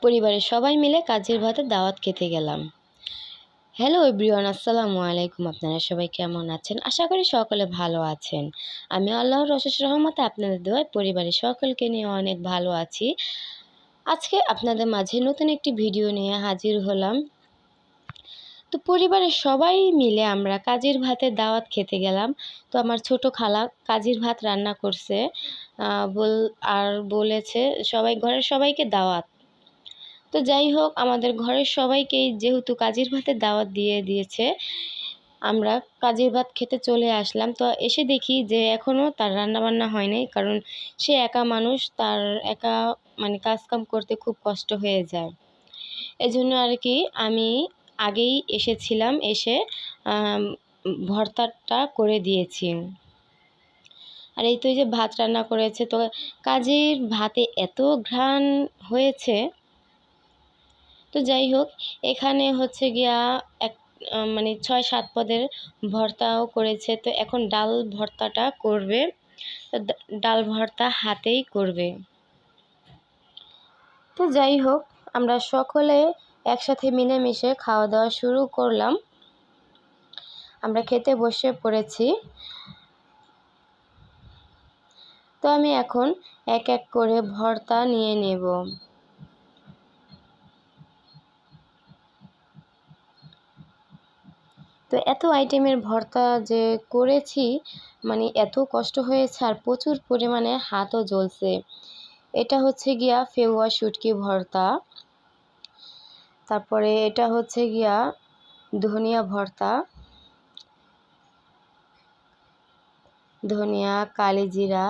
পরিবারের সবাই মিলে কাজের ভাতে দাওয়াত খেতে গেলাম। হ্যালো এভরিওয়ান, আসসালামু আলাইকুম। আপনারা সবাই কেমন আছেন? আশা করি সকলে ভালো আছেন। আমি আল্লাহর অশেষ রহমতে আপনাদের দোয়ায় পরিবারের সকলকে নিয়ে অনেক ভালো আছি। আজকে আপনাদের মাঝে নতুন একটি ভিডিও নিয়ে হাজির হলাম। তো পরিবারের সবাই মিলে আমরা কাজের ভাতের দাওয়াত খেতে গেলাম। তো আমার ছোট খালা কাজের ভাত রান্না করছে, বলেছে ঘরের সবাইকে দাওয়াত। তো যাই হোক, আমাদের ঘরের সবাইকেই যেহেতু কাজের ভাতের দাওয়াত দিয়ে দিয়েছে, আমরা কাজের ভাত খেতে চলে আসলাম। তো এসে দেখি যে এখনও তার রান্নাবান্না হয় নাই, কারণ সে একা মানুষ, তার একা কাজকাম করতে খুব কষ্ট হয়ে যায়। এজন্য আর কি আমি আগেই এসেছিলাম, এসে ভর্তাটা করে দিয়েছি। আর এই তো যে ভাত রান্না করেছে, তো কাজের ভাতে এত ঘ্রাণ হয়েছে। তো যাই হোক, এখানে হচ্ছে গিয়া এক ৬-৭ পদের ভর্তাও করেছে। তো এখন ডাল ভর্তাটা করবে, তো ডাল ভর্তা হাতেই করবে। তো যাই হোক, আমরা সকলে একসাথে মিলেমিশে খাওয়া দাওয়া শুরু করলাম। আমরা খেতে বসে পড়েছি। তো আমি এখন এক এক করে ভর্তা নিয়ে নেব। তো এত আইটেমের ভর্তা যে করেছি, এত কষ্ট হয়েছে, আর প্রচুর পরিমাণে হাতও জ্বলছে। এটা হচ্ছে গিয়া ফেওয়া শুটকি ভর্তা, তারপরে এটা হচ্ছে গিয়া ধনিয়া ভর্তা, ধনিয়া কালিজিরা,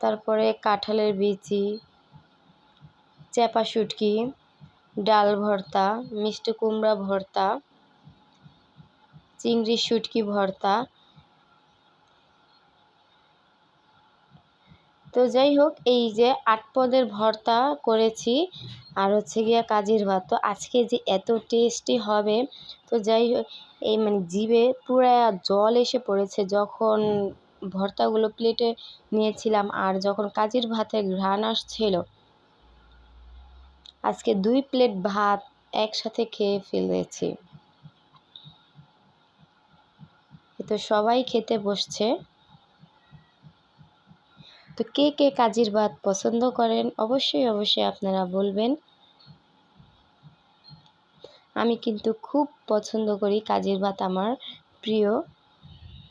তারপরে কাঁঠালের বিচি, চেপা শুটকি, ডাল ভর্তা, মিষ্টি কুমড়া ভর্তা, চিংড়ি শুটকি ভর্তা। তো যাই হোক, এই যে ৮ পদের ভর্তা করেছি, আর হচ্ছে গিয়া কাজের ভাত। তো আজকে যে এত টেস্টি হবে, তো যাই হোক, এই জিভে পুরা জল এসে পড়েছে যখন ভর্তাগুলো প্লেটে নিয়েছিলাম, আর যখন কাজের ভাতের ঘ্রাণ আসছিল। আজকে 2 প্লেট ভাত একসাথে খেয়ে ফেলেছি। তো সবাই খেতে বসছে। তো কে কে কাজের ভাত পছন্দ করেন অবশ্যই আপনারা বলবেন। আমি কিন্তু খুব পছন্দ করি, কাজের ভাত আমার প্রিয়।